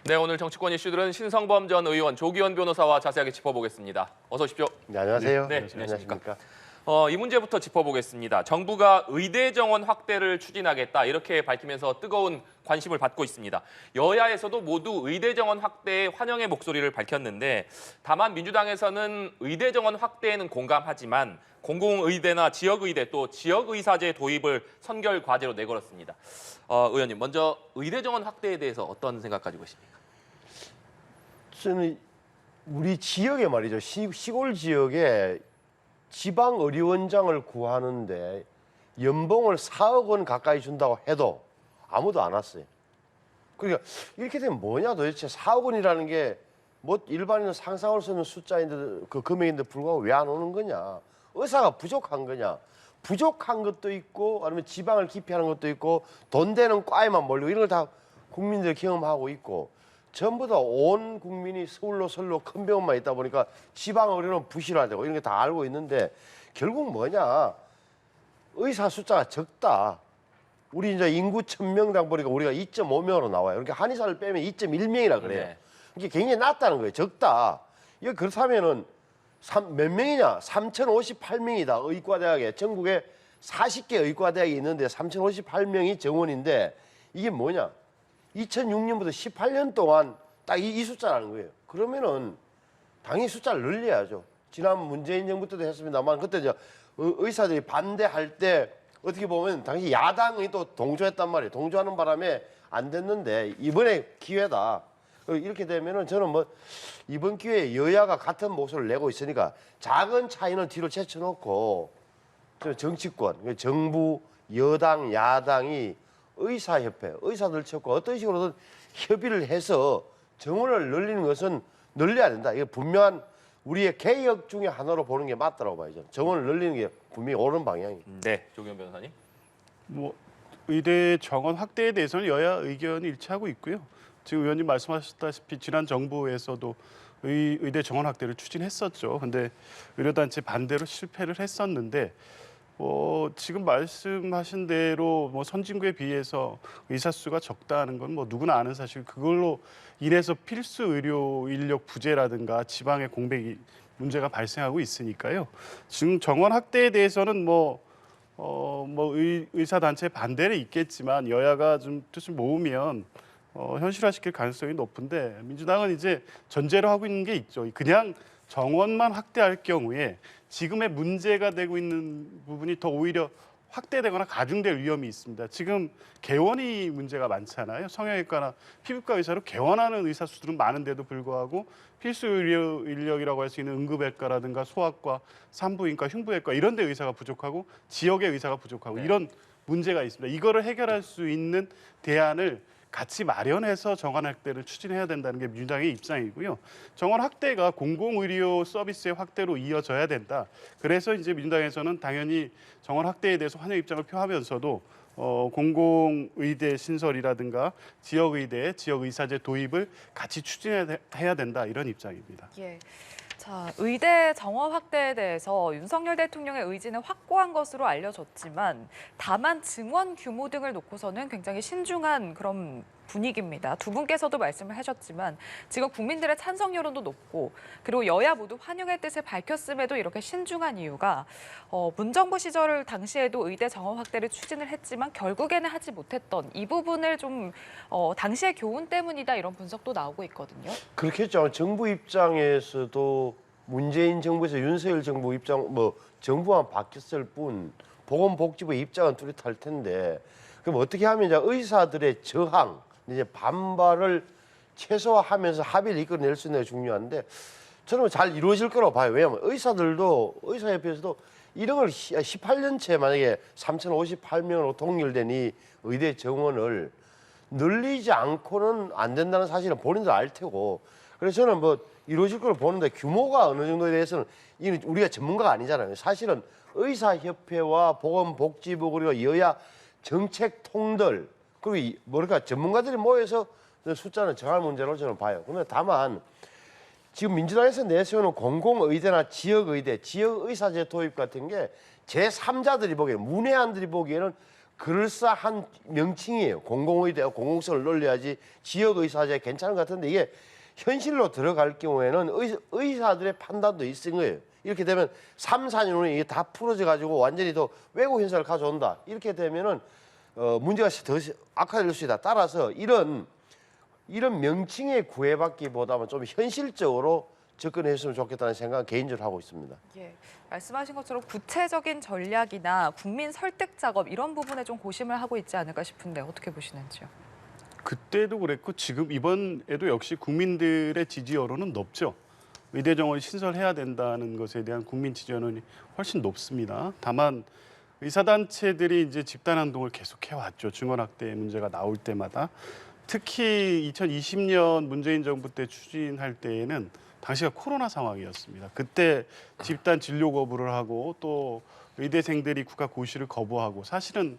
네, 오늘 정치권 이슈들은 신성범 전 의원, 조기현 변호사와 자세하게 짚어보겠습니다. 어서 오십시오. 네, 안녕하세요. 네, 안녕하십니까. 이 문제부터 짚어보겠습니다. 정부가 의대 정원 확대를 추진하겠다 이렇게 밝히면서 뜨거운 관심을 받고 있습니다. 여야에서도 모두 의대 정원 확대에 환영의 목소리를 밝혔는데 다만 민주당에서는 의대 정원 확대에는 공감하지만 공공의대나 지역의대 또 지역의사제 도입을 선결 과제로 내걸었습니다. 의원님, 먼저 의대 정원 확대에 대해서 어떤 생각 가지고 계십니까? 저는 우리 지역에 말이죠. 시골 지역에 지방의료원장을 구하는데 연봉을 4억 원 가까이 준다고 해도 아무도 안 왔어요. 그러니까 이렇게 되면 뭐냐 도대체 4억 원이라는 게 뭐 일반인은 상상할 수 없는 숫자인데 그 금액인데 불구하고 왜 안 오는 거냐. 의사가 부족한 거냐. 부족한 것도 있고 아니면 지방을 기피하는 것도 있고 돈 되는 과에만 몰리고 이런 걸 다 국민들이 경험하고 있고 전부 다 온 국민이 서울로 큰 병원만 있다 보니까 지방 의료는 부실화되고 이런 게 다 알고 있는데 결국 뭐냐. 의사 숫자가 적다. 우리 이제 인구 1000명당 보니까 우리가 2.5명으로 나와요. 그러니까 한의사를 빼면 2.1명이라 그래요. 네. 이게 굉장히 낮다는 거예요. 적다. 이거 그렇다면은 몇 명이냐? 3058명이다. 의과대학에. 전국에 40개 의과대학이 있는데 3058명이 정원인데 이게 뭐냐? 2006년부터 18년 동안 딱 이 숫자라는 거예요. 그러면은 당연히 숫자를 늘려야죠. 지난 문재인 정부 때도 했습니다만 그때 이제 의사들이 반대할 때 어떻게 보면 당시 야당이 또 동조했단 말이에요. 동조하는 바람에 안 됐는데 이번에 기회다. 이렇게 되면은 저는 뭐 이번 기회에 여야가 같은 목소리를 내고 있으니까 작은 차이는 뒤로 제쳐놓고 정치권, 정부, 여당, 야당이 의사협회, 의사들 찾고 어떤 식으로든 협의를 해서 정원을 늘리는 것은 늘려야 된다. 이게 분명한 우리의 개혁 중에 하나로 보는 게 맞다고 봐야죠. 정원을 늘리는 게 분명히 옳은 방향이에요. 네, 조기현 변호사님. 뭐 의대 정원 확대에 대해서는 여야 의견이 일치하고 있고요. 지금 의원님 말씀하셨다시피 지난 정부에서도 의대 정원 확대를 추진했었죠. 근데 의료단체 반대로 실패를 했었는데 지금 말씀하신 대로 선진국에 비해서 의사 수가 적다는 건 누구나 아는 사실. 그걸로 인해서 필수 의료 인력 부재라든가 지방의 공백이 문제가 발생하고 있으니까요. 지금 정원 확대에 대해서는 의사 단체 반대는 있겠지만 여야가 좀 뜻을 모으면 현실화시킬 가능성이 높은데 민주당은 이제 전제로 하고 있는 게 있죠. 그냥 정원만 확대할 경우에 지금의 문제가 되고 있는 부분이 더 오히려 확대되거나 가중될 위험이 있습니다. 지금 개원이 문제가 많잖아요. 성형외과나 피부과 의사로 개원하는 의사 수들은 많은데도 불구하고 필수 의료 인력이라고 할 수 있는 응급외과라든가 소아과, 산부인과, 흉부외과 이런 데 의사가 부족하고 지역의 의사가 부족하고 이런 문제가 있습니다. 이거를 해결할 수 있는 대안을 같이 마련해서 정원 확대를 추진해야 된다는 게 민주당의 입장이고요. 정원 확대가 공공의료 서비스의 확대로 이어져야 된다. 그래서 이제 민주당에서는 당연히 정원 확대에 대해서 환영 입장을 표하면서도 공공의대 신설이라든가 지역의대, 지역의사제 도입을 같이 추진해야 된다 이런 입장입니다. 예. 자, 의대 정원 확대에 대해서 윤석열 대통령의 의지는 확고한 것으로 알려졌지만 다만 증원 규모 등을 놓고서는 굉장히 신중한 그런 분위기입니다. 두 분께서도 말씀을 하셨지만 지금 국민들의 찬성 여론도 높고 그리고 여야 모두 환영의 뜻을 밝혔음에도 이렇게 신중한 이유가 문정부 시절 당시에도 의대 정원 확대를 추진을 했지만 결국에는 하지 못했던 이 부분을 좀 당시의 교훈 때문이다 이런 분석도 나오고 있거든요. 그렇겠죠. 정부 입장에서도 문재인 정부에서 윤석열 정부 입장 정부만 바뀌었을 뿐 보건복지부의 입장은 뚜렷할 텐데 그럼 어떻게 하면 이제 의사들의 저항, 이제 반발을 최소화하면서 합의를 이끌어낼 수 있는 게 중요한데 저는 잘 이루어질 거라고 봐요. 왜냐하면 의사협회에서도 이런 걸 18년째 만약에 3058명으로 동일된 이 의대 정원을 늘리지 않고는 안 된다는 사실은 본인도 알 테고 그래서 저는 이루어질 걸 보는데 규모가 어느 정도에 대해서는 이는 우리가 전문가가 아니잖아요. 사실은 의사협회와 보건복지부 그리고 여야 정책통들 그리고 전문가들이 모여서 숫자는 정할 문제로 저는 봐요. 그런데 다만 지금 민주당에서 내세우는 공공의대나 지역의대, 지역의사제 도입 같은 게 제3자들이 보기에는 문외한들이 보기에는 그럴싸한 명칭이에요. 공공의대, 공공성을 놀려야지 지역의사제 괜찮은 것 같은데 이게 현실로 들어갈 경우에는 의사들의 판단도 있은 거예요. 이렇게 되면 3, 4년 후에 이게 다 풀어져 가지고 완전히 더 외국 현상을 가져온다. 이렇게 되면은 문제가 더 악화될 수 있다. 따라서 이런 명칭에 구애받기보다는 좀 현실적으로 접근했으면 좋겠다는 생각은 개인적으로 하고 있습니다. 예, 말씀하신 것처럼 구체적인 전략이나 국민 설득 작업 이런 부분에 좀 고심을 하고 있지 않을까 싶은데 어떻게 보시는지요? 그때도 그랬고 지금 이번에도 역시 국민들의 지지 여론은 높죠. 의대 정원 신설해야 된다는 것에 대한 국민 지지 여론이 훨씬 높습니다. 다만 의사단체들이 이제 집단 행동을 계속해 왔죠. 증원학대 문제가 나올 때마다. 특히 2020년 문재인 정부 때 추진할 때에는 당시가 코로나 상황이었습니다. 그때 집단 진료 거부를 하고 또 의대생들이 국가 고시를 거부하고 사실은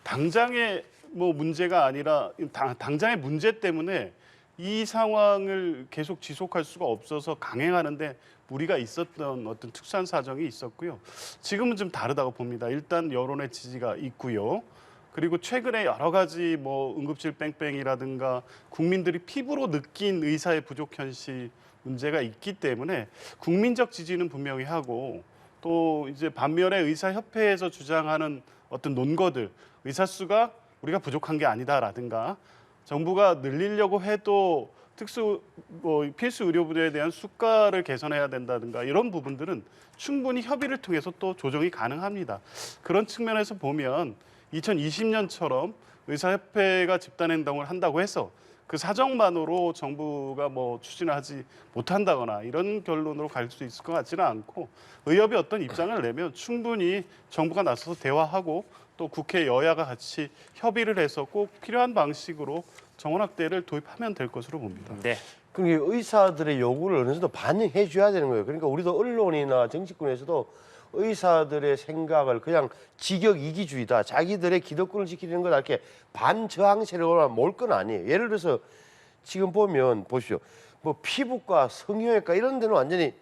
당장의 문제가 아니라 당장의 문제 때문에 이 상황을 계속 지속할 수가 없어서 강행하는데 무리가 있었던 어떤 특수한 사정이 있었고요. 지금은 좀 다르다고 봅니다. 일단 여론의 지지가 있고요. 그리고 최근에 여러 가지 응급실 뺑뺑이라든가 국민들이 피부로 느낀 의사의 부족 현실 문제가 있기 때문에 국민적 지지는 분명히 하고 또 이제 반면에 의사협회에서 주장하는 어떤 논거들 의사 수가 우리가 부족한 게 아니다라든가 정부가 늘리려고 해도 필수 의료 부대에 대한 수가를 개선해야 된다든가 이런 부분들은 충분히 협의를 통해서 또 조정이 가능합니다. 그런 측면에서 보면 2020년처럼 의사협회가 집단행동을 한다고 해서 그 사정만으로 정부가 추진을 하지 못한다거나 이런 결론으로 갈 수 있을 것 같지는 않고 의협이 어떤 입장을 내면 충분히 정부가 나서서 대화하고 또 국회 여야가 같이 협의를 해서 꼭 필요한 방식으로 정원학대를 도입하면 될 것으로 봅니다. 네. 그러니까 의사들의 요구를 어느 정도 반영해 줘야 되는 거예요. 그러니까 우리도 언론이나 정치권에서도 의사들의 생각을 그냥 직역 이기주의다. 자기들의 기득권을 지키는 거다. 이렇게 반저항 세력으로 몰 건 아니에요. 예를 들어서 지금 보면 보십시오. 피부과, 성형외과 이런 데는 완전히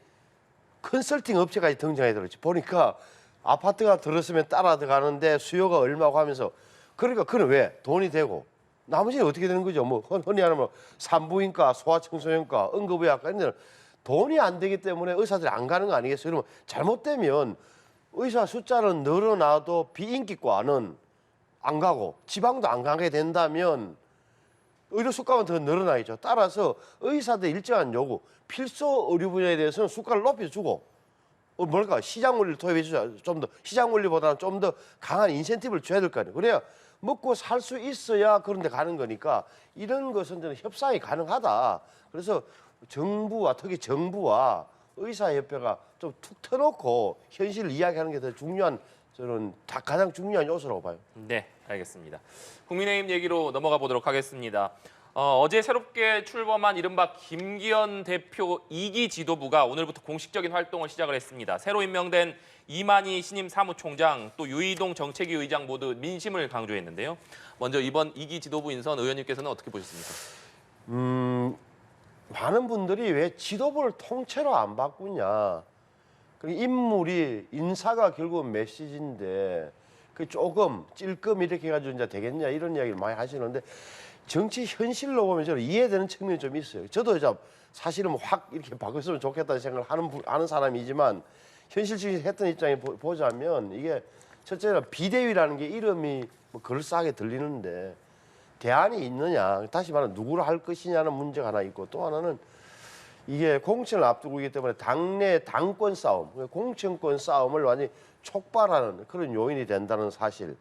컨설팅 업체까지 등장해 들었지. 보니까 아파트가 들었으면 따라 들어가는데 수요가 얼마고 하면서 그러니까 그는 왜? 돈이 되고 나머지는 어떻게 되는 거죠? 흔히 하는 산부인과, 소아청소년과, 응급의학과 이런 데는 돈이 안 되기 때문에 의사들이 안 가는 거 아니겠어요? 그러면 잘못되면 의사 숫자는 늘어나도 비인기과는 안 가고 지방도 안 가게 된다면 의료 수가는 더 늘어나겠죠. 따라서 의사들 일정한 요구, 필수 의료 분야에 대해서는 수가를 높여주고 시장 원리를 도입해 주자. 좀 더 시장 원리보다는 좀 더 강한 인센티브를 줘야 될 거 아니에요. 그래야 먹고 살 수 있어야 그런 데 가는 거니까 이런 것은 저는 협상이 가능하다. 그래서 정부와 특히 정부와 의사협회가 좀 툭 터놓고 현실을 이야기하는 게 더 중요한 저는 가장 중요한 요소라고 봐요. 네, 알겠습니다. 국민의힘 얘기로 넘어가 보도록 하겠습니다. 어제 새롭게 출범한 이른바 김기현 대표 2기 지도부가 오늘부터 공식적인 활동을 시작을 했습니다. 새로 임명된 이만희 신임 사무총장 또 유이동 정책위 의장 모두 민심을 강조했는데요. 먼저 이번 2기 지도부 인선 의원님께서는 어떻게 보셨습니까? 많은 분들이 왜 지도부를 통째로 안 바꾸냐. 인물이 인사가 결국은 메시지인데 그 조금 찔끔 이렇게 해가지고 이제 되겠냐 이런 이야기를 많이 하시는데 정치 현실로 보면 저는 이해되는 측면이 좀 있어요. 저도 사실은 확 이렇게 바꿨으면 좋겠다는 생각을 하는 사람이지만 현실적인 했던 입장에 보자면 이게 첫째는 비대위라는 게 이름이 그럴싸하게 들리는데 대안이 있느냐, 다시 말하면 누구를 할 것이냐는 문제가 하나 있고 또 하나는 이게 공천을 앞두고 있기 때문에 당내 당권 싸움, 공천권 싸움을 완전히 촉발하는 그런 요인이 된다는 사실.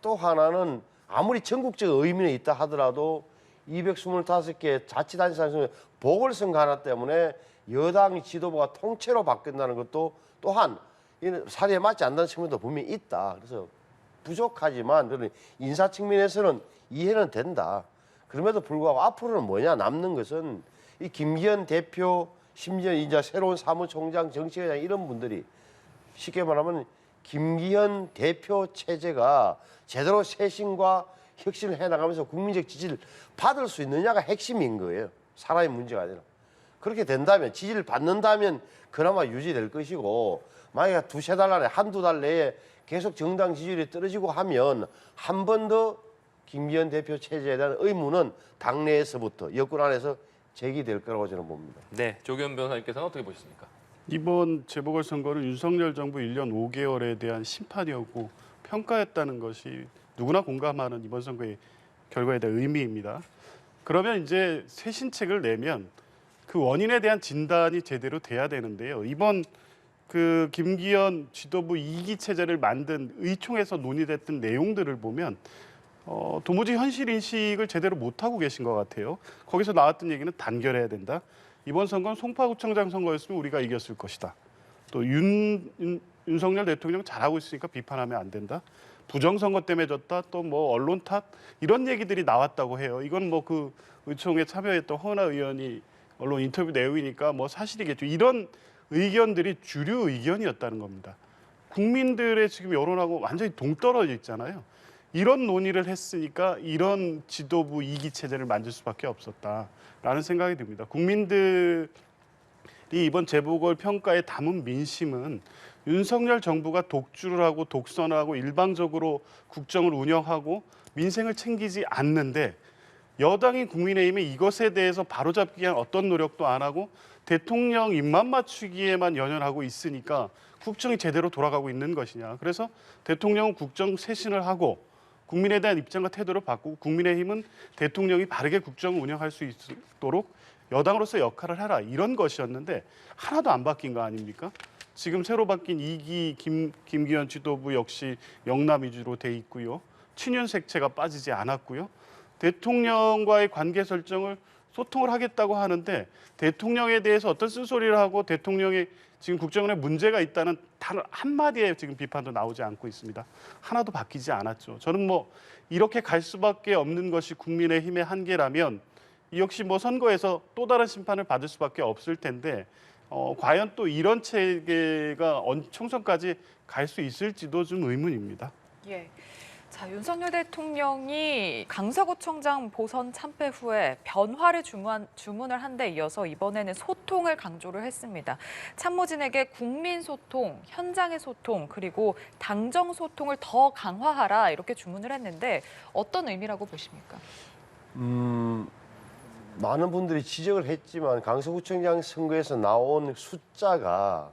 또 하나는 아무리 전국적 의미는 있다 하더라도 225개 자치단체에서 보궐선거 하나 때문에 여당 지도부가 통째로 바뀐다는 것도 또한 사례에 맞지 않는 측면도 분명히 있다. 그래서 부족하지만 인사 측면에서는 이해는 된다. 그럼에도 불구하고 앞으로는 뭐냐 남는 것은 이 김기현 대표, 심지어 이제 새로운 사무총장, 정치회장 이런 분들이 쉽게 말하면 김기현 대표 체제가 제대로 쇄신과 혁신을 해나가면서 국민적 지지를 받을 수 있느냐가 핵심인 거예요. 사람의 문제가 아니라. 그렇게 된다면 지지를 받는다면 그나마 유지될 것이고 만약에 두세 달 안에 한두 달 내에 계속 정당 지지율이 떨어지고 하면 한 번 더 김기현 대표 체제에 대한 의무는 당내에서부터 여권 안에서 제기될 거라고 저는 봅니다. 네, 조기현 변호사님께서는 어떻게 보십니까? 이번 재보궐선거는 윤석열 정부 1년 5개월에 대한 심판이었고 평가였다는 것이 누구나 공감하는 이번 선거의 결과에 대한 의미입니다. 그러면 이제 새 신책을 내면 그 원인에 대한 진단이 제대로 돼야 되는데요. 이번 그 김기현 지도부 2기 체제를 만든 의총에서 논의됐던 내용들을 보면 도무지 현실 인식을 제대로 못하고 계신 것 같아요. 거기서 나왔던 얘기는 단결해야 된다. 이번 선거는 송파구청장 선거였으면 우리가 이겼을 것이다. 또 윤석열 대통령 잘하고 있으니까 비판하면 안 된다. 부정선거 때문에 졌다. 또 뭐 언론 탓 이런 얘기들이 나왔다고 해요. 이건 뭐 그 의총에 참여했던 허은하 의원이 언론 인터뷰 내용이니까 뭐 사실이겠죠. 이런 의견들이 주류 의견이었다는 겁니다. 국민들의 지금 여론하고 완전히 동떨어져 있잖아요. 이런 논의를 했으니까 이런 지도부 2기 체제를 만들 수밖에 없었다라는 생각이 듭니다. 국민들이 이번 재보궐 평가에 담은 민심은 윤석열 정부가 독주를 하고 독선을 하고 일방적으로 국정을 운영하고 민생을 챙기지 않는데 여당인 국민의힘이 이것에 대해서 바로잡기 위한 어떤 노력도 안 하고 대통령 입맛 맞추기에만 연연하고 있으니까 국정이 제대로 돌아가고 있는 것이냐. 그래서 대통령은 국정 쇄신을 하고 국민에 대한 입장과 태도를 바꾸고 국민의힘은 대통령이 바르게 국정을 운영할 수 있도록 여당으로서 역할을 해라. 이런 것이었는데 하나도 안 바뀐 거 아닙니까? 지금 새로 바뀐 2기 김기현 지도부 역시 영남 위주로 돼 있고요. 친윤 색채가 빠지지 않았고요. 대통령과의 관계 설정을 소통을 하겠다고 하는데 대통령에 대해서 어떤 쓴소리를 하고 대통령이 지금 국정원에 문제가 있다는 단 한마디의 지금 비판도 나오지 않고 있습니다. 하나도 바뀌지 않았죠. 저는 뭐 이렇게 갈 수밖에 없는 것이 국민의힘의 한계라면 이 역시 뭐 선거에서 또 다른 심판을 받을 수밖에 없을 텐데 과연 또 이런 체계가 총선까지 갈 수 있을지도 좀 의문입니다. 예. 자, 윤석열 대통령이 강서구청장 보선 참패 후에 변화를 주문을 한 데 이어서 이번에는 소통을 강조를 했습니다. 참모진에게 국민 소통, 현장의 소통, 그리고 당정 소통을 더 강화하라 이렇게 주문을 했는데 어떤 의미라고 보십니까? 많은 분들이 지적을 했지만 강서구청장 선거에서 나온 숫자가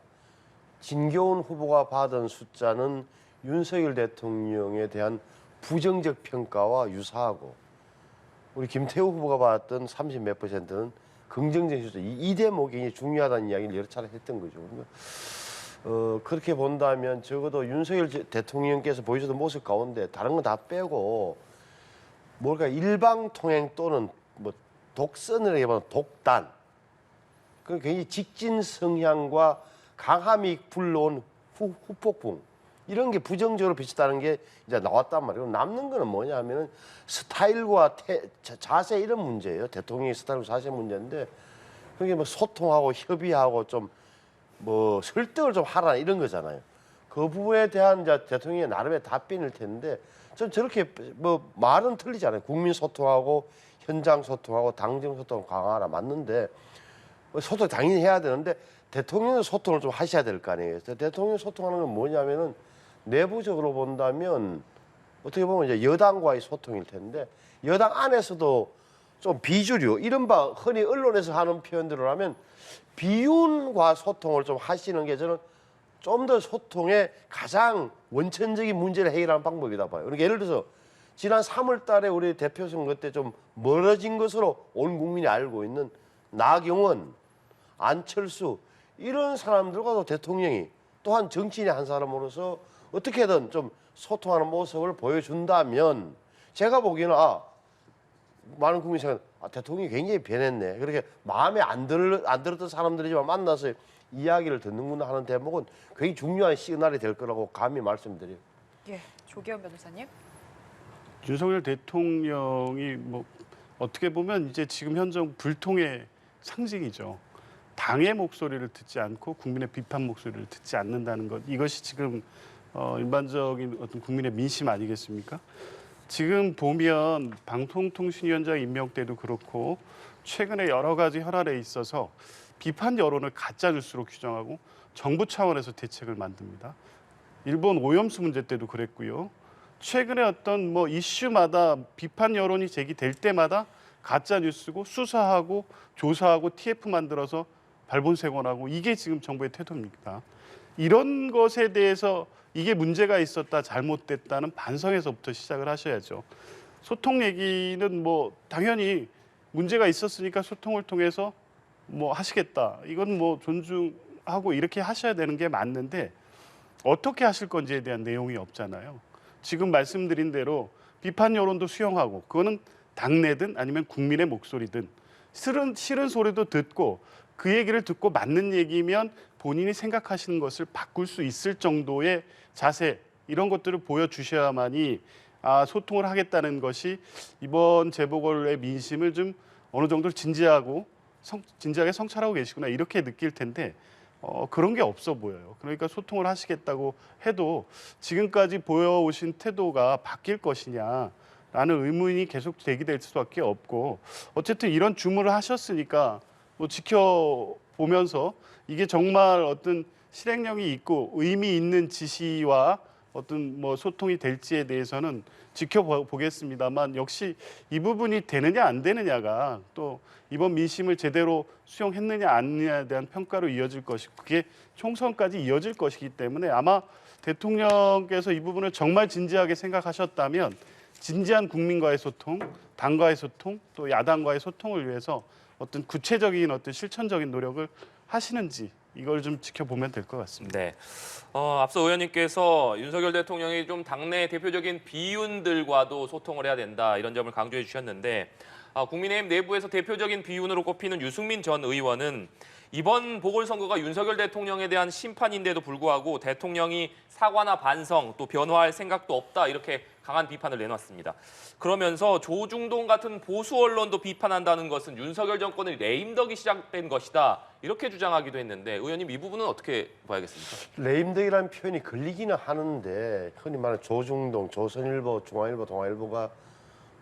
진교훈 후보가 받은 숫자는 윤석열 대통령에 대한 부정적 평가와 유사하고 우리 김태우 후보가 받았던 30 몇 %는 긍정적인 숫자. 이 대목이 굉장히 중요하다는 이야기를 여러 차례 했던 거죠. 그러니까 그렇게 본다면 적어도 윤석열 대통령께서 보여주던 모습 가운데 다른 건 다 빼고 뭘까 일방 통행 또는 뭐 독선을 해보면 독단. 그 굉장히 직진 성향과 강함이 불러온 후폭풍. 이런 게 부정적으로 비쳤다는 게 이제 나왔단 말이에요. 남는 거는 뭐냐 하면은 스타일과 자세 이런 문제예요. 대통령의 스타일과 자세 문제인데 그게 뭐 소통하고 협의하고 좀 뭐 설득을 좀 하라 이런 거잖아요. 그 부분에 대한 이제 대통령의 나름의 답변일 텐데 좀 저렇게 뭐 말은 틀리잖아요. 국민 소통하고 현장 소통하고 당정 소통 강화하라 맞는데 소통 당연히 해야 되는데 대통령의 소통을 좀 하셔야 될 거 아니에요. 대통령 소통하는 건 뭐냐면은 내부적으로 본다면 어떻게 보면 이제 여당과의 소통일 텐데 여당 안에서도 좀 비주류 이른바 흔히 언론에서 하는 표현대로 하면 비윤과 소통을 좀 하시는 게 저는 좀 더 소통의 가장 원천적인 문제를 해결하는 방법이다 봐요. 그러니까 예를 들어서 지난 3월 달에 우리 대표 선거 때 좀 멀어진 것으로 온 국민이 알고 있는 나경원, 안철수 이런 사람들과도 대통령이 또한 정치인의 한 사람으로서 어떻게든 좀 소통하는 모습을 보여준다면 제가 보기에는 많은 국민이 생각하는 대통령이 굉장히 변했네. 그렇게 마음에 안 들었던 사람들이지만 만나서 이야기를 듣는구나 하는 대목은 굉장히 중요한 시그널이 될 거라고 감히 말씀드려요. 예, 조기현 변호사님. 윤석열 대통령이 뭐 어떻게 보면 이제 지금 현 정부 불통의 상징이죠. 당의 목소리를 듣지 않고 국민의 비판 목소리를 듣지 않는다는 것. 이것이 지금 일반적인 어떤 국민의 민심 아니겠습니까? 지금 보면 방통통신위원장 임명 때도 그렇고 최근에 여러 가지 현안에 있어서 비판 여론을 가짜 뉴스로 규정하고 정부 차원에서 대책을 만듭니다. 일본 오염수 문제 때도 그랬고요. 최근에 어떤 뭐 이슈마다 비판 여론이 제기될 때마다 가짜 뉴스고 수사하고 조사하고 TF 만들어서 발본색원하고 이게 지금 정부의 태도입니다. 이런 것에 대해서 이게 문제가 있었다, 잘못됐다는 반성에서부터 시작을 하셔야죠. 소통 얘기는 뭐 당연히 문제가 있었으니까 소통을 통해서 뭐 하시겠다. 이건 뭐 존중하고 이렇게 하셔야 되는 게 맞는데 어떻게 하실 건지에 대한 내용이 없잖아요. 지금 말씀드린 대로 비판 여론도 수용하고 그거는 당내든 아니면 국민의 목소리든 싫은 소리도 듣고 그 얘기를 듣고 맞는 얘기면 본인이 생각하시는 것을 바꿀 수 있을 정도의 자세 이런 것들을 보여주셔야만이 소통을 하겠다는 것이 이번 재보궐의 민심을 좀 어느 정도 진지하게 성찰하고 계시구나 이렇게 느낄 텐데 그런 게 없어 보여요. 그러니까 소통을 하시겠다고 해도 지금까지 보여오신 태도가 바뀔 것이냐라는 의문이 계속 제기될 수밖에 없고 어쨌든 이런 주문을 하셨으니까 뭐 지켜보면서 이게 정말 어떤 실행력이 있고 의미 있는 지시와 어떤 뭐 소통이 될지에 대해서는 지켜보겠습니다만 역시 이 부분이 되느냐 안 되느냐가 또 이번 민심을 제대로 수용했느냐 안 했느냐에 대한 평가로 이어질 것이고 그게 총선까지 이어질 것이기 때문에 아마 대통령께서 이 부분을 정말 진지하게 생각하셨다면 진지한 국민과의 소통, 당과의 소통, 또 야당과의 소통을 위해서 어떤 구체적인 어떤 실천적인 노력을 하시는지 이걸 좀 지켜보면 될 것 같습니다. 네. 앞서 의원님께서 윤석열 대통령이 좀 당내 대표적인 비윤들과도 소통을 해야 된다 이런 점을 강조해 주셨는데 국민의힘 내부에서 대표적인 비윤으로 꼽히는 유승민 전 의원은 이번 보궐선거가 윤석열 대통령에 대한 심판인데도 불구하고 대통령이 사과나 반성 또 변화할 생각도 없다 이렇게 강한 비판을 내놨습니다. 그러면서 조중동 같은 보수 언론도 비판한다는 것은 윤석열 정권의 레임덕이 시작된 것이다 이렇게 주장하기도 했는데 의원님 이 부분은 어떻게 봐야겠습니까? 레임덕이라는 표현이 걸리기는 하는데 흔히 말하는 조중동, 조선일보, 중앙일보, 동아일보가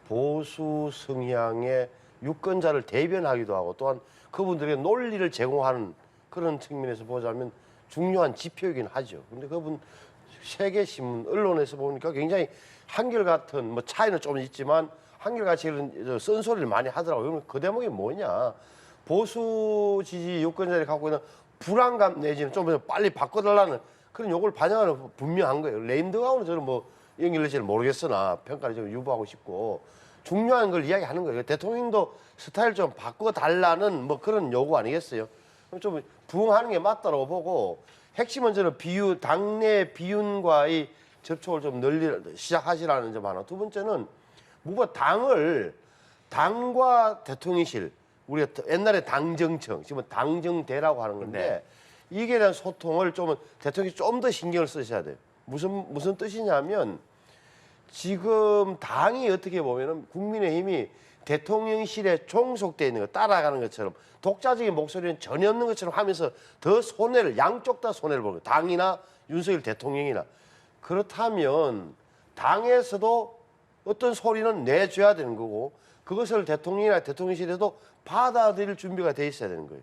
보수 성향의 유권자를 대변하기도 하고 또한 그분들에게 논리를 제공하는 그런 측면에서 보자면 중요한 지표이긴 하죠. 근데 그분 세계 신문 언론에서 보니까 굉장히 한결같은 뭐 차이는 좀 있지만 한결같이 이런 쓴소리를 많이 하더라고요. 그러면 그 대목이 뭐냐? 보수 지지 유권자들이 갖고 있는 불안감 내지는 좀 빨리 바꿔달라는 그런 요구를 반영하는 분명한 거예요. 레임덕하고는 저는 뭐 연결될지는 모르겠으나 평가를 좀 유보하고 싶고 중요한 걸 이야기하는 거예요. 대통령도 스타일 좀 바꿔달라는 뭐 그런 요구 아니겠어요? 그럼 좀 부응하는 게 맞다고 보고 핵심은 저는 당내 비윤과의 접촉을 좀 시작하시라는 점 하나. 두 번째는 무엇보다 당과 대통령실 우리가 옛날에 당정청 지금은 당정대라고 하는 건데 이게 대한 소통을 좀 대통령이 좀 더 신경을 쓰셔야 돼요. 무슨 뜻이냐면 지금 당이 어떻게 보면은 국민의힘이 대통령실에 종속돼 있는 거 따라가는 것처럼 독자적인 목소리는 전혀 없는 것처럼 하면서 더 양쪽 다 손해를 보는 거예요. 당이나 윤석열 대통령이나. 그렇다면 당에서도 어떤 소리는 내줘야 되는 거고 그것을 대통령이나 대통령실에도 받아들일 준비가 돼 있어야 되는 거예요.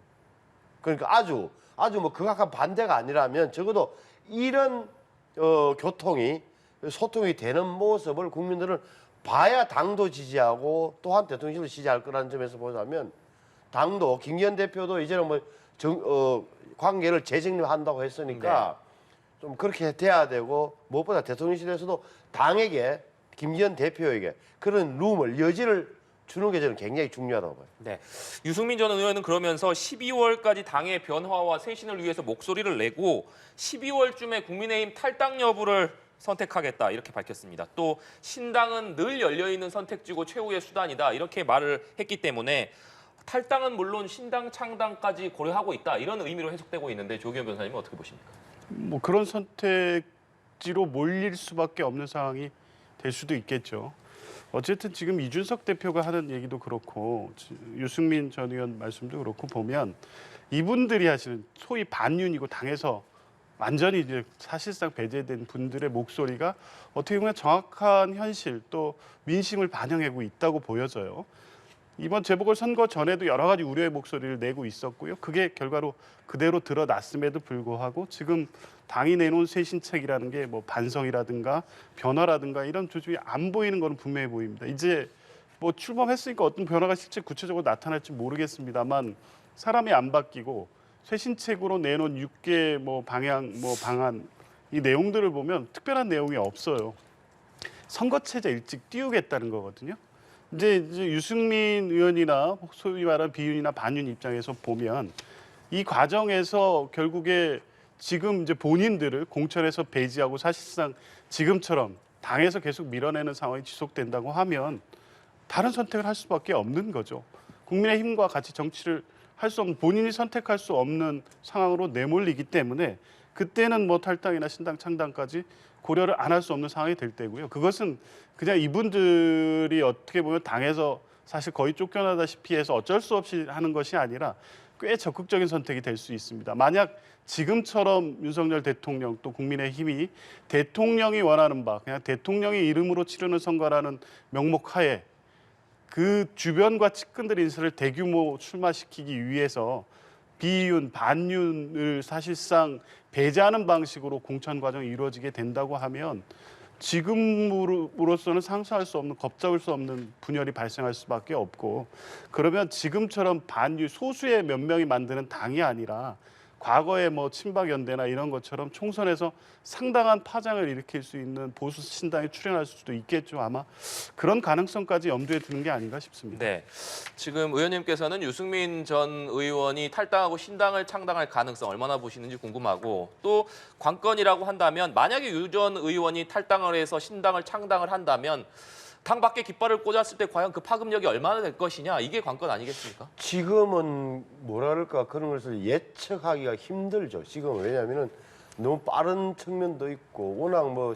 그러니까 아주 뭐 극악한 반대가 아니라면 적어도 이런 소통이 되는 모습을 국민들은 봐야 당도 지지하고 또한 대통령실도 지지할 거라는 점에서 보자면 당도 김기현 대표도 이제는 뭐 관계를 재정립한다고 했으니까 좀 그렇게 돼야 되고 무엇보다 대통령실에서도 당에게 김기현 대표에게 그런 여지를 주는 게 저는 굉장히 중요하다고 봐요. 네. 유승민 전 의원은 그러면서 12월까지 당의 변화와 쇄신을 위해서 목소리를 내고 12월쯤에 국민의힘 탈당 여부를 선택하겠다 이렇게 밝혔습니다. 또 신당은 늘 열려있는 선택지고 최후의 수단이다 이렇게 말을 했기 때문에 탈당은 물론 신당 창당까지 고려하고 있다 이런 의미로 해석되고 있는데 조기현 변호사님은 어떻게 보십니까? 뭐 그런 선택지로 몰릴 수밖에 없는 상황이 될 수도 있겠죠. 어쨌든 지금 이준석 대표가 하는 얘기도 그렇고 유승민 전 의원 말씀도 그렇고 보면 이분들이 하시는 소위 반윤이고 당에서 완전히 이제 사실상 배제된 분들의 목소리가 어떻게 보면 정확한 현실 또 민심을 반영하고 있다고 보여져요. 이번 재보궐선거 전에도 여러 가지 우려의 목소리를 내고 있었고요. 그게 결과로 그대로 드러났음에도 불구하고 지금 당이 내놓은 쇄신책이라는 게 뭐 반성이라든가 변화라든가 이런 조짐이 안 보이는 건 분명해 보입니다. 이제 뭐 출범했으니까 어떤 변화가 실제 구체적으로 나타날지 모르겠습니다만 사람이 안 바뀌고 쇄신책으로 내놓은 6개 뭐 방향, 뭐 방안 이 내용들을 보면 특별한 내용이 없어요. 선거체제 일찍 띄우겠다는 거거든요. 이제 유승민 의원이나 소위 말하는 비윤이나 반윤 입장에서 보면 이 과정에서 결국에 지금 이제 본인들을 공천에서 배제하고 사실상 지금처럼 당에서 계속 밀어내는 상황이 지속된다고 하면 다른 선택을 할 수밖에 없는 거죠. 국민의힘과 같이 정치를 할 수 없는 본인이 선택할 수 없는 상황으로 내몰리기 때문에 그때는 뭐 탈당이나 신당 창당까지 고려를 안 할 수 없는 상황이 될 때고요. 그것은 그냥 이분들이 어떻게 보면 당에서 사실 거의 쫓겨나다시피 해서 어쩔 수 없이 하는 것이 아니라 꽤 적극적인 선택이 될 수 있습니다. 만약 지금처럼 윤석열 대통령 또 국민의힘이 대통령이 원하는 바 그냥 대통령의 이름으로 치르는 선거라는 명목하에 그 주변과 측근들 인사를 대규모 출마시키기 위해서 비윤, 반윤을 사실상 배제하는 방식으로 공천 과정이 이루어지게 된다고 하면 지금으로서는 상상할 수 없는, 겁잡을 수 없는 분열이 발생할 수밖에 없고 그러면 지금처럼 반윤, 소수의 몇 명이 만드는 당이 아니라 과거에 뭐 친박연대나 이런 것처럼 총선에서 상당한 파장을 일으킬 수 있는 보수 신당이 출현할 수도 있겠죠. 아마 그런 가능성까지 염두에 두는 게 아닌가 싶습니다. 네, 지금 의원님께서는 유승민 전 의원이 탈당하고 신당을 창당할 가능성 얼마나 보시는지 궁금하고 또 관건이라고 한다면 만약에 유 전 의원이 탈당을 해서 신당을 창당을 한다면 당 밖에 깃발을 꽂았을 때 과연 그 파급력이 얼마나 될 것이냐 이게 관건 아니겠습니까? 지금은 뭐라 그럴까 그런 것을 예측하기가 힘들죠. 지금 왜냐하면은 너무 빠른 측면도 있고 워낙 뭐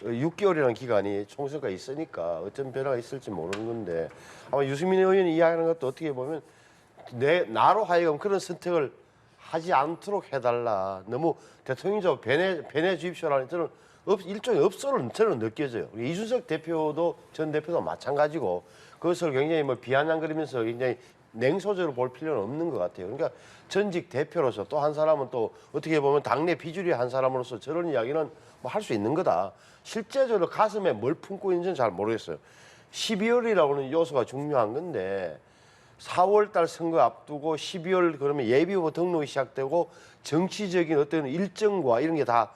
6개월이라는 기간이 총선까지 있으니까 어떤 변화가 있을지 모르는 건데 아마 유승민 의원이 이야기하는 것도 어떻게 보면 나로 하여금 그런 선택을 하지 않도록 해달라. 너무 대통령적 배내 주십시오라는 저는 일종의 업소를 저는 느껴져요. 이준석 대표도 전 대표도 마찬가지고 그것을 굉장히 뭐 비아냥거리면서 굉장히 냉소적으로 볼 필요는 없는 것 같아요. 그러니까 전직 대표로서 또 한 사람은 또 어떻게 보면 당내 비주류 한 사람으로서 저런 이야기는 뭐 할 수 있는 거다. 실제적으로 가슴에 뭘 품고 있는지는 잘 모르겠어요. 12월이라고 하는 요소가 중요한 건데 4월 달 선거 앞두고 12월 그러면 예비후보 등록이 시작되고 정치적인 어떤 일정과 이런 게 다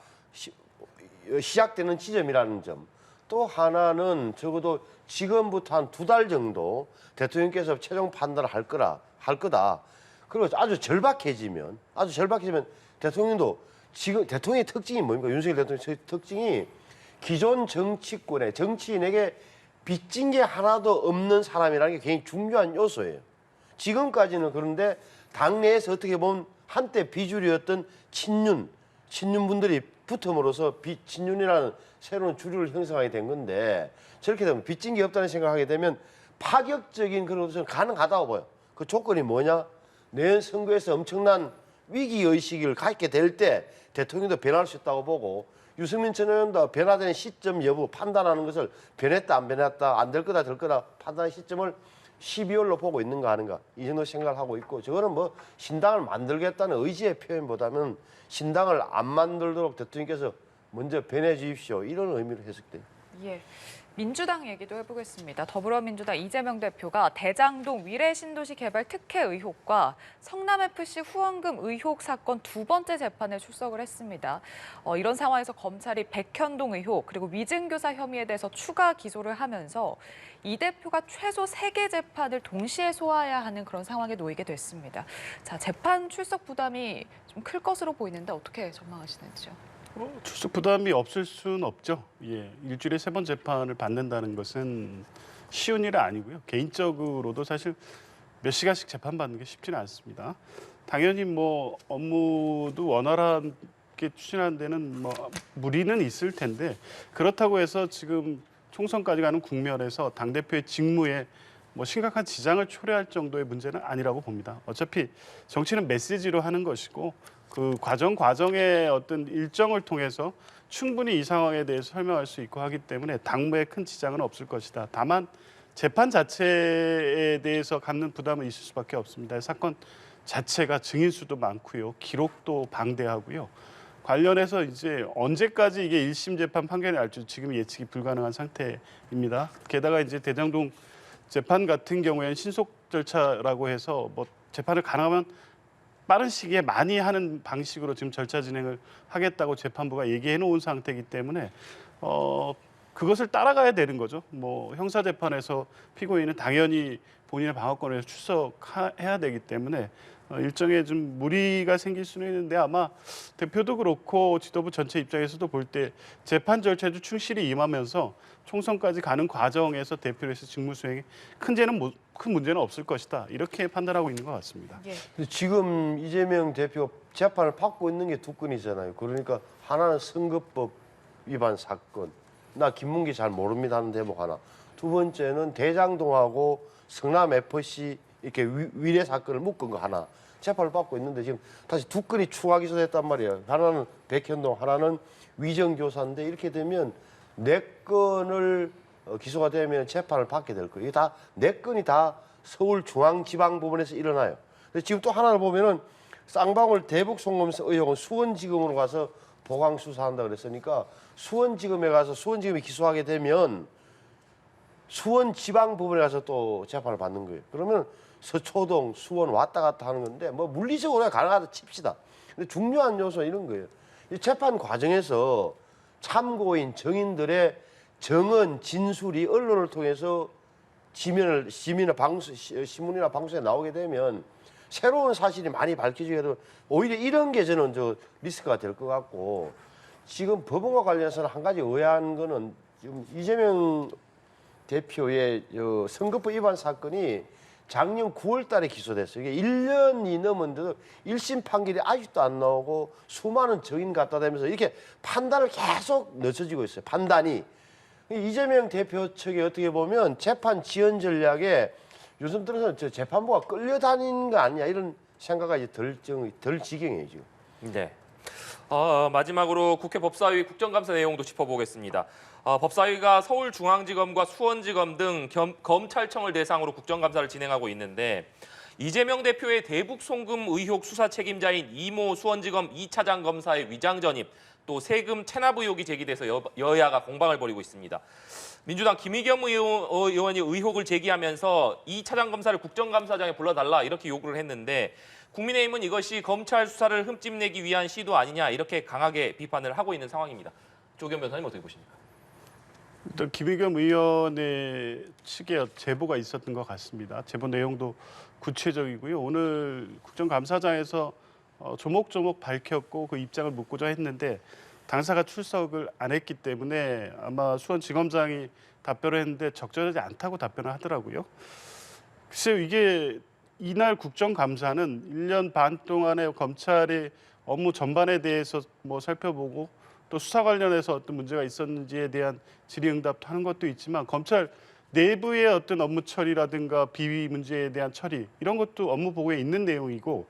시작되는 지점이라는 점. 또 하나는 적어도 지금부터 한 2달 정도 대통령께서 최종 판단을 할 거다. 그리고 아주 절박해지면 대통령도 지금 대통령의 특징이 뭡니까? 윤석열 대통령의 특징이 기존 정치권에 정치인에게 빚진 게 하나도 없는 사람이라는 게 굉장히 중요한 요소예요. 지금까지는 그런데 당내에서 어떻게 보면 한때 비주류였던 친윤분들이 붙음으로써 친윤이라는 새로운 주류를 형성하게 된 건데 저렇게 되면 빚진 게 없다는 생각을 하게 되면 파격적인 그런 것은 가능하다고 봐요. 그 조건이 뭐냐? 내년 선거에서 엄청난 위기의식을 갖게 될 때 대통령도 변할 수 있다고 보고 유승민 전 의원도 변화되는 시점 여부 판단하는 것을 변했다 안 변했다 안 될 거다 될 거다 판단의 시점을 12월로 보고 있는가 하는가 이 정도 생각을 하고 있고 저거는 뭐 신당을 만들겠다는 의지의 표현보다는 신당을 안 만들도록 대통령께서 먼저 변해 주십시오 이런 의미로 해석돼요. 예. 민주당 얘기도 해보겠습니다. 더불어민주당 이재명 대표가 대장동 위례 신도시 개발 특혜 의혹과 성남FC 후원금 의혹 사건 2번째 재판에 출석을 했습니다. 이런 상황에서 검찰이 백현동 의혹 그리고 위증교사 혐의에 대해서 추가 기소를 하면서 이 대표가 최소 3개 재판을 동시에 소화해야 하는 그런 상황에 놓이게 됐습니다. 자, 재판 출석 부담이 좀 클 것으로 보이는데 어떻게 전망하시는지요? 출석 부담이 없을 수는 없죠. 예, 일주일에 3번 재판을 받는다는 것은 쉬운 일은 아니고요. 개인적으로도 사실 몇 시간씩 재판 받는 게 쉽지는 않습니다. 당연히 뭐 업무도 원활하게 추진하는 데는 뭐 무리는 있을 텐데 그렇다고 해서 지금 총선까지 가는 국면에서 당대표의 직무에 뭐 심각한 지장을 초래할 정도의 문제는 아니라고 봅니다. 어차피 정치는 메시지로 하는 것이고 그 과정의 어떤 일정을 통해서 충분히 이 상황에 대해서 설명할 수 있고 하기 때문에 당무에 큰 지장은 없을 것이다. 다만 재판 자체에 대해서 갖는 부담은 있을 수밖에 없습니다. 사건 자체가 증인 수도 많고요, 기록도 방대하고요. 관련해서 이제 언제까지 이게 1심 재판 판결이 날지 지금 예측이 불가능한 상태입니다. 게다가 이제 대장동 재판 같은 경우에는 신속 절차라고 해서 뭐 재판을 가능하면 빠른 시기에 많이 하는 방식으로 지금 절차 진행을 하겠다고 재판부가 얘기해 놓은 상태이기 때문에 그것을 따라가야 되는 거죠. 뭐 형사 재판에서 피고인은 당연히 본인의 방어권에서 출석해야 되기 때문에 일정에 좀 무리가 생길 수는 있는데 아마 대표도 그렇고 지도부 전체 입장에서도 볼 때 재판 절차에도 충실히 임하면서 총선까지 가는 과정에서 대표로서 직무 수행에 큰 문제는 없을 것이다. 이렇게 판단하고 있는 것 같습니다. 예. 근데 지금 이재명 대표가 재판을 받고 있는 게 두 건이잖아요. 그러니까 하나는 선거법 위반 사건. 나 김문기 잘 모릅니다 하는 대목 하나. 두 번째는 대장동하고 성남 FC 이렇게 위례 사건을 묶은 거 하나. 재판을 받고 있는데 지금 다시 두 건이 추가 기소됐단 말이에요. 하나는 백현동, 하나는 위정교사인데 이렇게 되면 네 건을 기소가 되면 재판을 받게 될 거예요. 이게 다 네 건이 다 서울중앙지방법원에서 일어나요. 근데 지금 또 하나를 보면은 쌍방울 대북 송금세 의혹은 수원지검으로 가서 보강 수사한다 그랬으니까 수원지검에 가서 수원지검이 기소하게 되면 수원지방법원에 가서 또 재판을 받는 거예요. 그러면 서초동, 수원 왔다 갔다 하는 건데 뭐 물리적으로 가능하다 칩시다. 근데 중요한 요소는 이런 거예요. 이 재판 과정에서 참고인 증인들의 증언 진술이 언론을 통해서 신문이나 방송에 나오게 되면 새로운 사실이 많이 밝혀지게 되면 오히려 이런 게 저는 리스크가 될 것 같고 지금 법원과 관련해서는 한 가지 의아한 거는 지금 이재명 대표의 선거법 위반 사건이 작년 9월 달에 기소됐어요. 이게 1년이 넘었는데도 1심 판결이 아직도 안 나오고 수많은 증인 갖다 대면서 이렇게 판단을 계속 늦춰지고 있어요. 판단이. 이재명 대표 측이 어떻게 보면 재판 지연 전략에 요즘 들어서 재판부가 끌려다니는 거 아니냐 이런 생각이 덜 지경이에요, 지금. 네. 마지막으로 국회 법사위 국정감사 내용도 짚어보겠습니다. 법사위가 서울중앙지검과 수원지검 등 검찰청을 대상으로 국정감사를 진행하고 있는데 이재명 대표의 대북 송금 의혹 수사 책임자인 이모 수원지검 2차장 검사의 위장 전입 또 세금 체납 의혹이 제기돼서 여야가 공방을 벌이고 있습니다. 민주당 김의겸 의원이 의혹을 제기하면서 2차장 검사를 국정감사장에 불러달라 이렇게 요구를 했는데 국민의힘은 이것이 검찰 수사를 흠집내기 위한 시도 아니냐 이렇게 강하게 비판을 하고 있는 상황입니다. 조경 변호사님 어떻게 보십니까? 일단 김의겸 의원의 측에 제보가 있었던 것 같습니다. 제보 내용도 구체적이고요. 오늘 국정감사장에서 조목조목 밝혔고 그 입장을 묻고자 했는데 당사가 출석을 안 했기 때문에 아마 수원지검장이 답변을 했는데 적절하지 않다고 답변을 하더라고요. 글쎄요, 이게 이날 국정감사는 1년 반 동안의 검찰의 업무 전반에 대해서 뭐 살펴보고 또 수사 관련해서 어떤 문제가 있었는지에 대한 질의응답도 하는 것도 있지만 검찰 내부의 어떤 업무 처리라든가 비위 문제에 대한 처리 이런 것도 업무 보고에 있는 내용이고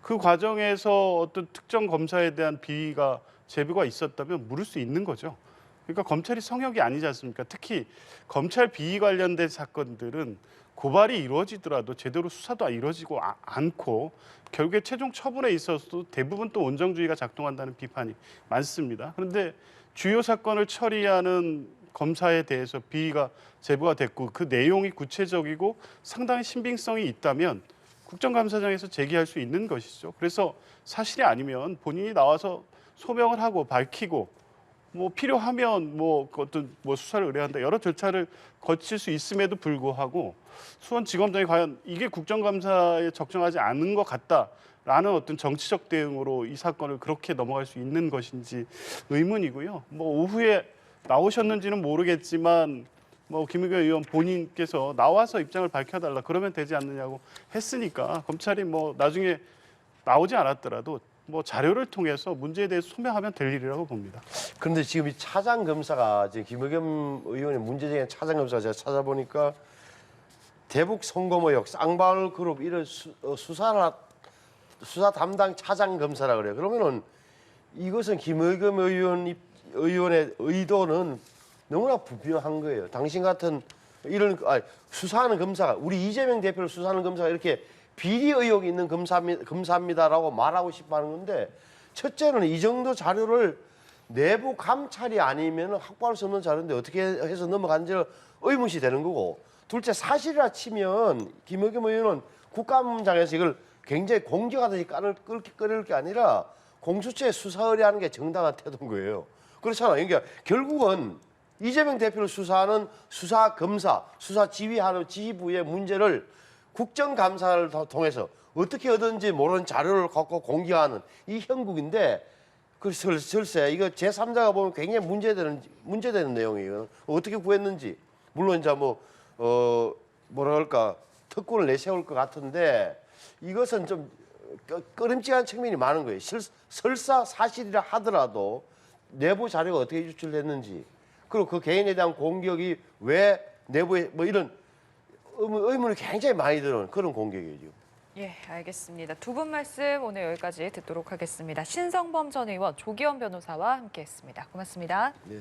그 과정에서 어떤 특정 검사에 대한 비위가 제보가 있었다면 물을 수 있는 거죠. 그러니까 검찰이 성역이 아니지 않습니까? 특히 검찰 비위 관련된 사건들은 고발이 이루어지더라도 제대로 수사도 이루어지고 않고 결국에 최종 처분에 있어서도 대부분 또 온정주의가 작동한다는 비판이 많습니다. 그런데 주요 사건을 처리하는 검사에 대해서 비위가 제보가 됐고 그 내용이 구체적이고 상당히 신빙성이 있다면 국정감사장에서 제기할 수 있는 것이죠. 그래서 사실이 아니면 본인이 나와서 소명을 하고 밝히고 뭐 필요하면 뭐 어떤 뭐 수사를 의뢰한다 여러 절차를 거칠 수 있음에도 불구하고 수원지검장이 과연 이게 국정감사에 적정하지 않은 것 같다라는 어떤 정치적 대응으로 이 사건을 그렇게 넘어갈 수 있는 것인지 의문이고요. 뭐 오후에 나오셨는지는 모르겠지만 뭐 김의겸 의원 본인께서 나와서 입장을 밝혀달라 그러면 되지 않느냐고 했으니까 검찰이 뭐 나중에 나오지 않았더라도 뭐 자료를 통해서 문제에 대해서 소명하면 될 일이라고 봅니다. 그런데 지금 이 차장 검사가 지금 김의겸 의원의 문제적인 차장 검사가 제가 찾아보니까 대북 송금 의혹, 쌍방울 그룹 이런 수사 담당 차장 검사라 그래요. 그러면은 이것은 김의겸 의원의 의도는 너무나 분명한 거예요. 당신 같은 이런 수사하는 검사가 우리 이재명 대표를 수사하는 검사가 이렇게 비리 의혹이 있는 검사입니다라고 말하고 싶어하는 건데 첫째는 이 정도 자료를 내부 감찰이 아니면 확보할 수 없는 자료인데 어떻게 해서 넘어간지 의문시 되는 거고 둘째 사실이라 치면 김의겸 의원은 국감장에서 이걸 굉장히 공격하듯이 끌릴 게 아니라 공수처에 수사 의뢰하는 게 정당한 태도인 거예요. 그렇잖아요. 그러니까 결국은 이재명 대표를 수사하는 수사 검사, 수사 지휘하는 지휘부의 문제를 국정감사를 통해서 어떻게 얻은지 모르는 자료를 갖고 공개하는 이 형국인데 그 설세 이거 제3자가 보면 굉장히 문제되는 내용이에요. 어떻게 구했는지 물론 이제 뭐라 그럴까 특권을 내세울 것 같은데 이것은 좀 꺼림칙한 측면이 많은 거예요. 설사 사실이라 하더라도 내부 자료가 어떻게 유출됐는지 그리고 그 개인에 대한 공격이 왜 내부에 뭐 이런 의문이 굉장히 많이 드는 그런 공격이죠. 예, 알겠습니다. 두 분 말씀 오늘 여기까지 듣도록 하겠습니다. 신성범 전 의원, 조기현 변호사와 함께했습니다. 고맙습니다. 네.